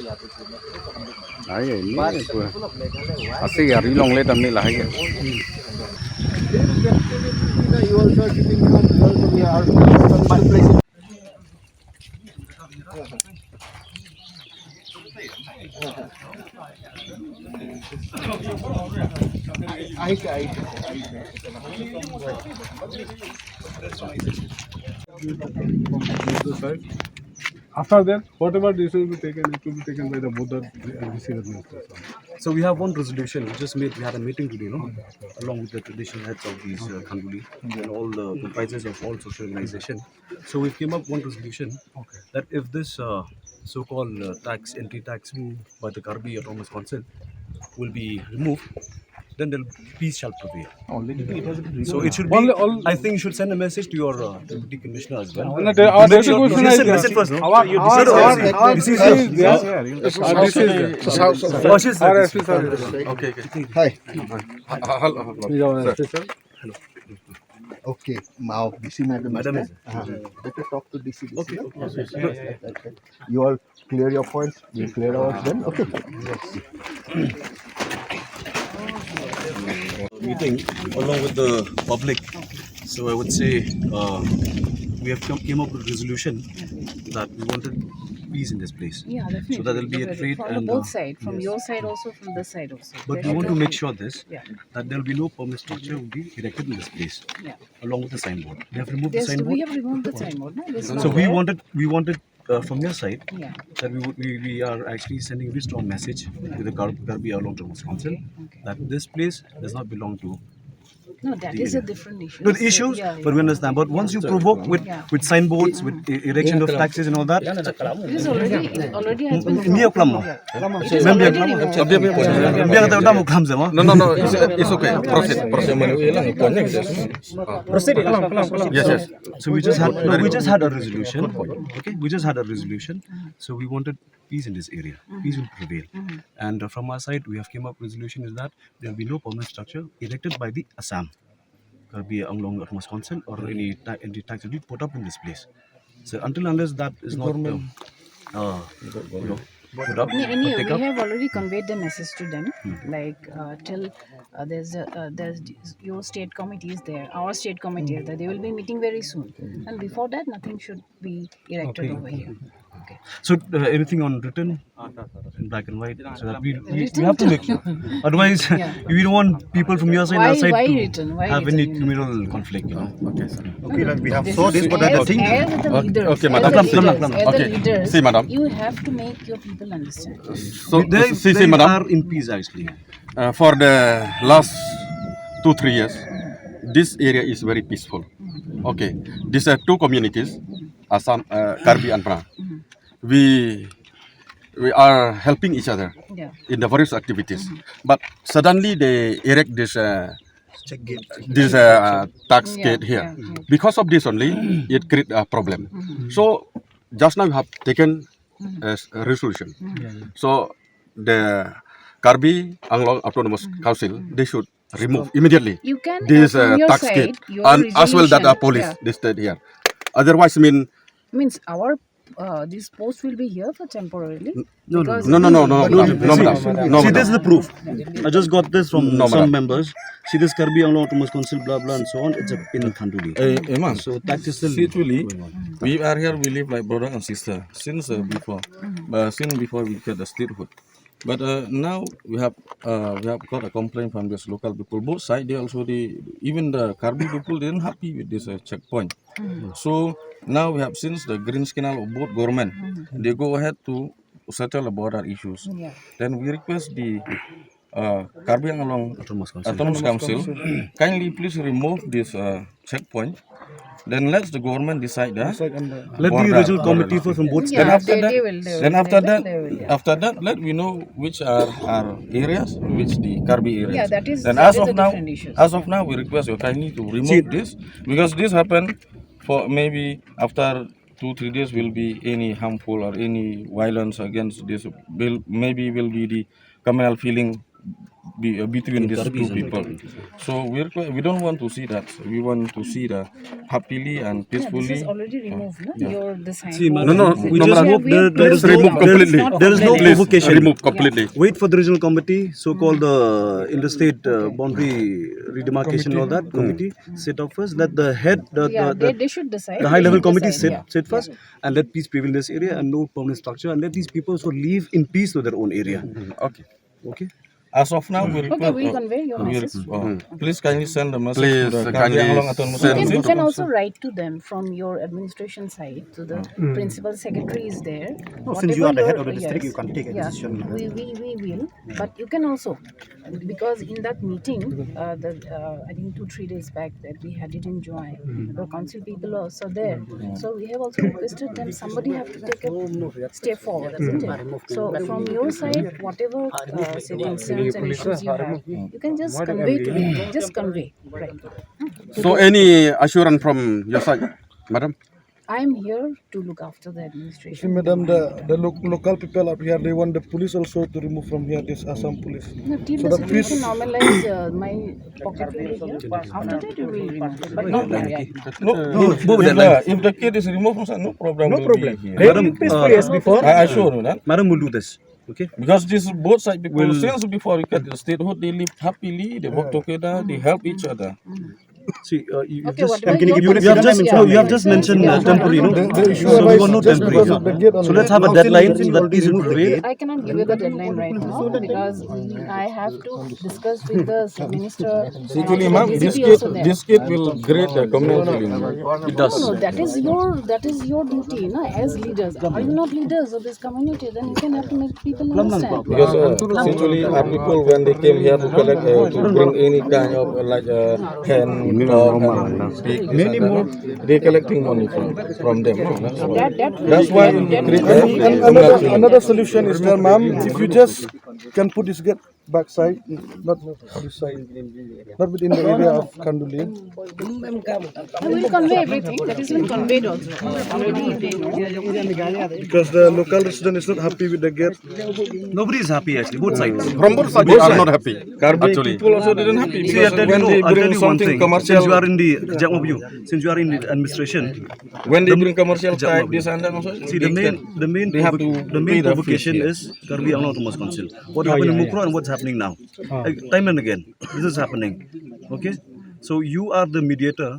Đấy ini asik ya rilong le tamni lah ya. You also are keeping we are some places. After that, whatever decision will be taken, it will be taken by the board and decision ministers. So we have one resolution. We had a meeting today, no? Along with the traditional heads of these Khanduli and all the comprises of all social organization. So we came up one resolution that if this so-called entry tax by the Karbi Autonomous Council will be removed, then the peace shall prevail. So it should be. I think you should send a message to your deputy commissioner as well. Listen first, no? Okay. Hi. Okay, now DC madam is better talk to DC. Okay. You all clear your points. We clear ours then. Okay. Meeting along with the public. So I would say we have came up with a resolution that we wanted peace in this place. Yeah, definitely. So that there will be a trade from both sides, from your side also, from this side also. But we want to make sure that there will be no permanent structure will be erected in this place. Yeah. Along with the signboard. They have removed the signboard. We have removed the signboard. No? So we wanted from your side Yeah. that we are actually sending a very strong message to the Karbi Autonomous Council that this place does not belong to. No, that is a different issue. No, the issues, but we understand. But once you provoke with signboards, with erection of taxes and all that, This already has been Mia Klamo. No, it's okay. Proceed. Yes. So we just had a resolution. Okay, we just had a resolution. So we wanted peace in this area. Peace will prevail. And from our side, we have came up with resolution is that there will be no permanent structure erected by the Assam, Karbi Anglong Autonomous Council, or any tax will be put up in this place. So until unless that is not put up, we have already conveyed the message to them. Like till there's your state committee is there, our state committee is there. They will be meeting very soon, and before that, nothing should be erected over here. Okay. So anything on written in black and white, so that we have to make sure. Otherwise, we don't want people from your side and our side to have any criminal conflict. Okay, like we have saw this, but I think. Okay, madam. Okay. See, madam. You have to make your people understand. So they madam. are in peace actually. For the last 2-3 years, this area is very peaceful. Okay, these are two communities, Assam, Karbi and Pra. We are helping each other in the various activities, but suddenly they erect this tax gate here. Because of this only, it create a problem. So just now we have taken a resolution. So the Karbi Anglong Autonomous Council, they should remove immediately this tax gate, and as well that police they stayed here. Otherwise, means our this post will be here for temporarily. No, See, this is the proof. I just got this from some members. See this Karbi Anglong Autonomous Council, blah blah and so on. It's in Khanduli. So that is still we are here. We live like brother and sister since before, since before we get the statehood. But now we have got a complaint from this local people. Both sides, even the Karbi people didn't happy with this checkpoint. So now we have since the green signal of both government, they go ahead to settle the border issues. Then we request the Karbi Anglong Autonomous Council kindly please remove this checkpoint. Then let the government decide that. Let the regional committee from both states. After that, let we know which are our areas, which the Karbi areas. Yeah, that is. Then as of now, we request you kindly to remove this because this happened for maybe after 2-3 days will be any harmful or any violence against this will be the communal feeling between these two people. So we don't want to see that. We want to see the happily and Yeah, this peacefully. is already removed, no? Your the sign. See, board. madam, we Yeah, just we hope have there is closed remove down. completely. It's not There is no compliant. provocation. Remove completely. Wait for the regional committee, so-called the interstate boundary redemarcation and all that committee set up first. Let the head, Yeah, they should decide. the They high-level should committee decide, sit first, and let peace prevail in this area and no permanent structure, and let these people also live in peace to their own area. Okay. Okay. As of now, we Okay, request. we'll convey your message. Please kindly send the message Please, to the kindly Kambing Along Atau You Muslim can, you Masjid. can also write to them from your administration side to the principal secretary is there. Since you are the head of the Whatever district, yes, you can take a yeah, decision. we will. But you can also, because in that meeting, I think 2-3 days back that we had it in Joy, the council people are also there. So we have also requested them. Somebody have to take a step forward, isn't it? So from your side, whatever say concerns and issues you have, you can just convey to them. Just convey, right? So any assurance from your side, madam? I am here to look after the See, administration. madam, the local people up here, they want the police also to remove from here, this Assam police. No, till So the the situation peace- normalize my pocket will be here. After that, you will remove, but not now. If the kid is removed, no problem. No will problem. be here. Madam, Peacefully as before. I assure you that. Madam will do this. Okay. Because this both side people, since before we get the statehood, they live happily, they work together, they help each other. See, you Okay, just whatever can you your give me the you have just concern- no, you have just mentioned Yeah. temporary, no? The issue So we arise want no just temporary because of the here. gate So only. let's have a Now, deadline since you that already peace will removed the prevail. I cannot give you the deadline right now because I have to discuss with the minister. Actually, and ma'am, also the this DCP kid, also there. this kid will create a community. It does. No, that is your duty, no? As leaders, are you not leaders of this community? Then you can have to make people understand. Because essentially, our people when they came here to collect, to bring any kind of hen, dog, and pig, many more, they collecting money from them. That's why we create Another solution is there, ma'am. If you just can put this gate backside, not this side, not within the area of Khanduli. We will convey everything. That is been conveyed also. Already they know. Because the local resident is not happy with the gate. Nobody is happy actually, both sides. From both sides, they are not happy. Karbing Actually, people also didn't happy See, I'll because tell when they I'll tell bring you one something thing. commercial, Since you are in the, since you are in the administration, when they bring commercial type this and that, also, see the main they have to the main pay the provocation fees, is Karbi Anglong Autonomous Council. What happened in Mukro and what's happening now? Time and again, this is happening. Okay, so you are the mediator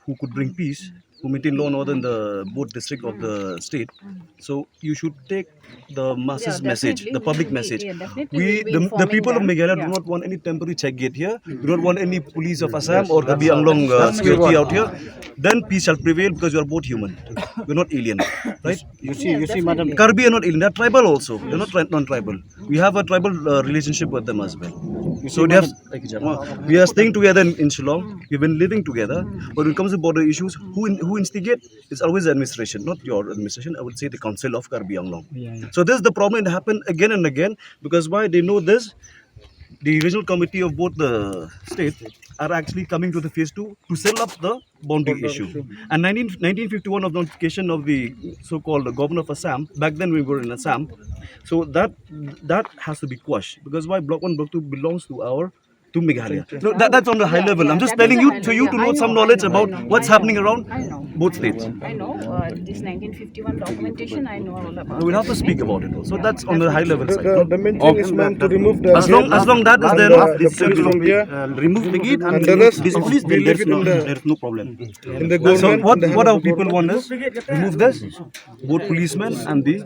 who could bring peace, who maintain law and order in the both district of the state. So you should take the masses Yeah, message, definitely the we public will be- message. yeah, definitely We we will be the informing people of them. Meghalaya Yeah. do not want any temporary check gate here. Do not want any police of Assam or Karbi Anglong security out here. Then peace shall prevail because you are both human. You're not alien, right? You see, madam. Karbi are not alien. They're tribal also. They're not non-tribal. We have a tribal relationship with them as well. So they have, we are staying together in Shillong. We've been living together. But when it comes to border issues, who instigate? It's always the administration, not your administration. I would say the Council of Karbi Anglong. So this is the problem. It happened again and again because why they know this. The regional committee of both the states are actually coming to the phase 2 to settle up the boundary issue. And 1951 of notification of the so-called governor of Assam, back then we were in Assam, so that has to be quashed because why Block 1, Block 2 belongs to Meghalaya. No, that's on the high level. I'm just That is telling a you high to level. know I some know, knowledge I about know, what's I know. happening around I know. both states. I know this 1951 documentation. I know all about. We'll have to speak about it also. That's on the high level side. The main thing is, ma'am, to remove the As long that is and there, the police from here, Remove the gate and the rest, this police, we then leave it in the there's no problem. in the So government. what in the hand what of our the people want is remove this, both policemen and the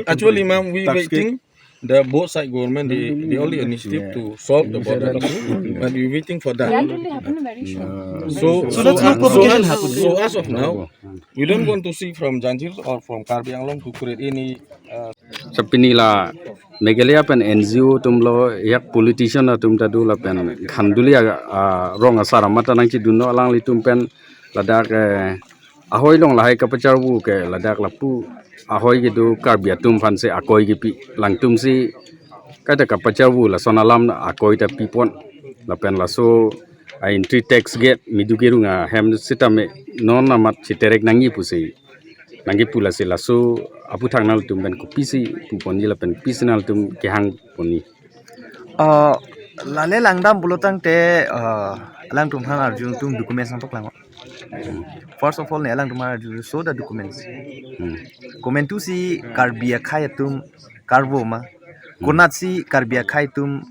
actually, ma'am, we waiting. The both side government, the only initiative to solve the border issue, but we waiting for that. That will happen very soon. So that's no provocation happening. So as of now, we don't want to see from Janjir or from Karbi Anglong to create any. Sapinila Meghalaya pen NGO tumlo yak politician na tum tadu la pen Khanduli rong asar mata nang ci duno alang li tum pen ladak ahoy long lahai kapachar bu ke ladak lapu ahoy gitu Karbi tum fan se akoy gipi lang tum si kada kapachar bu la sonalam na akoy ta pipon la pen la so in three tax gate midugiru nga hem sitame non namat citerek nangi pusi nangi pula se laso apu thangnal tum ben ko pisi puponi la pen pisinal tum kehang poni lale langdam bulotang te lang tumhan arjun tum documents nampak lang. First of all ne lang tumhan arjun show the documents. Comment tu si karbia khai tum karbo ma. Konat si karbia khai tum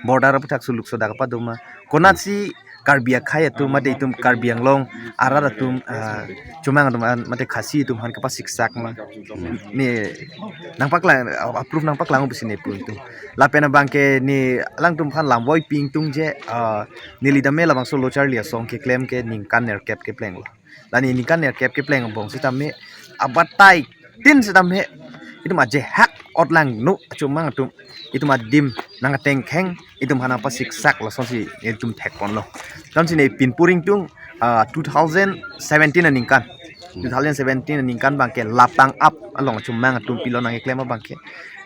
border putak suluk so daga paduma. Konat si karbia khai tum mate tum karbiang long arara tum cuma tum mate khasi tum han kapas siksak ma. Ni nampak lang approve nampak lang bisine pun tum. Lapena bangke ni lang tum phan lam boy ping tung je nili dame labang solo charlie song ke claim ke ningkan ner cap ke pleng lo lani ningkan ner cap ke pleng bong sitame abatai tin sitame itu ma je hak otlang nu cuma tum itu ma dim nang teng kheng itu hana pa siksak lo son si tum thek pon lo son si ne pin puring tung 2017 ningkan 2017 ningkan bangke lapang up along cuma tum pilon nang claim bangke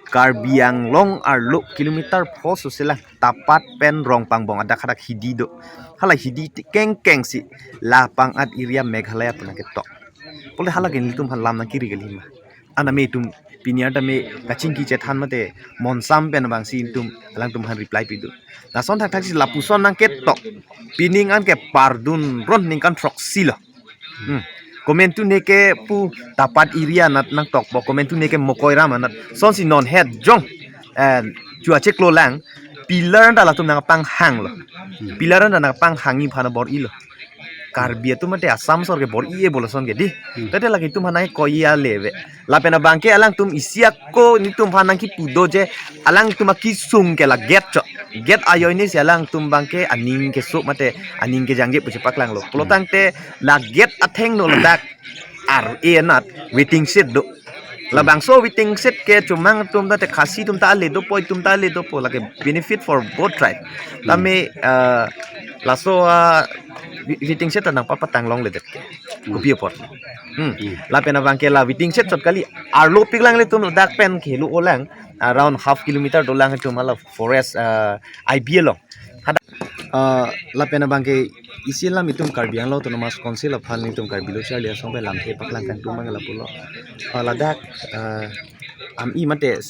Karbiang long arlo kilometer poso sila tapat pen rong pangbong ada kadak hidido hala hidi keng si lapang at iria meghalaya pun ketok pole hala gen litum han lam na kiri gelima ana me tum pinyar da me kaching ki chethan mate monsam pen bang si tum lang tum han reply pidu na son thak thak si lapuson nang ketok pining an ke pardun ron ning kan proxy lo Komentu neke pu tapat iria nat nang tok bo komentu neke mokoi rama nat son si non head jong chua chek lo lang pilar da la tum nang pang hang lo pilar da nang pang hangi phana bor i lo karbia tu mate asam sor ke bor i e bolo son ke di tade lagi tum hanai koya leve la pena bangke alang tum isia ko ni tum phanang ki pudo je alang tum ki sung ke la get ayo ini si alang tum bangke aning ke sok mate aning ke jangge puche paklang lo pelotang te la get atheng no dak ar e nat waiting set do la bangso waiting set ke cumang tum da te khasi tum ta le do poi tum ta le do po la ke benefit for both tribe tame la so waiting set nang papa tanglong le det kopi pot la pena bangke la waiting set sot kali arlo piklang le tum dak pen khelu olang around half kilometer dolang itu malah forest IBL lo la pena bangke isilam itum karbiang lo tono mas konsil of hal itum karbilo charlia sampai lamhe paklang kan tumang la pulo ladak am I mate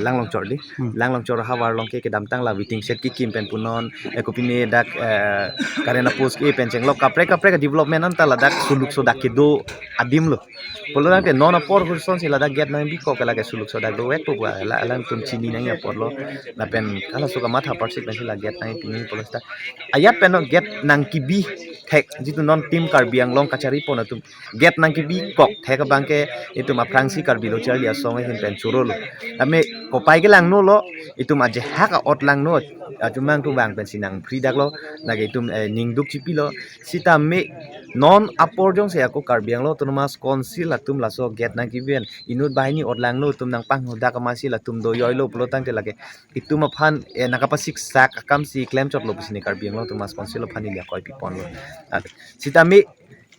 langlong chordi langlong chor hawar long ke damtang la waiting set ki kim pen punon ekopine dak karena post ke penceng lo kapre development anta la dak suluk so dak do adim lo poloran ke non apor person sila dak get na bi ko kala ke suluk so dak do wek po la alang tum chini nang ya porlo la pen kala suka matha parsik pen sila get na pini polosta ayat pen get nang ki bi thek jitu non tim karbiang long kachari pon tum get nang ki bi kok thek bangke itu ma prangsi karbilo charlia song hin pen churolo ame kopai ke lang no lo itu ma je haka ot lang no tumang tu bang pen sinang free dak lo nage tum ningduk chipi lo sita me non apor jong se ako karbiang lo tumas konsil atum laso get nang ki ben inut bahini ot lang no tum nang pang hoda ka masi la tum do yoi lo plotang te lage itu ma phan nakapasik sak kam si claim chot lo bisini karbiang lo tumas konsil lo phani lia koi pi pon lo sita me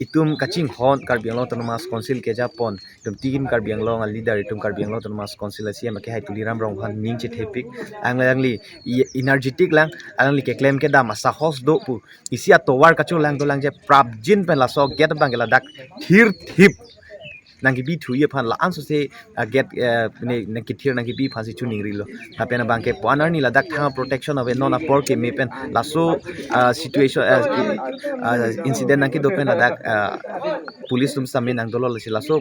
itum kaching hon karbiang lo tumas konsil ke japon tum tigin karbiang lo ngal leader itum karbiang lo tumas konsil asia ma ke hai tuliram rong han ning che thepik angli energetic lang angli ke claim ke dam sahos do pu isia towar kachu lang do lang je prap jin pen la so get bangela dak thir thip nangki bi thu ye phan la anso se get ne nangki thir nangki bi phan si chuning rilo apena bangke poanar ni la dak thang protection of non apor ke me pen la so situation incident nangki do pen la dak police tum samme nang dolo la sila so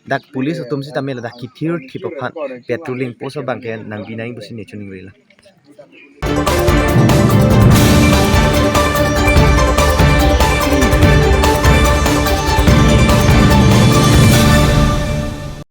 dak police tum si tamme la dak ki thir thip phan patrolling post bangke nang binai busi ne chuning rilo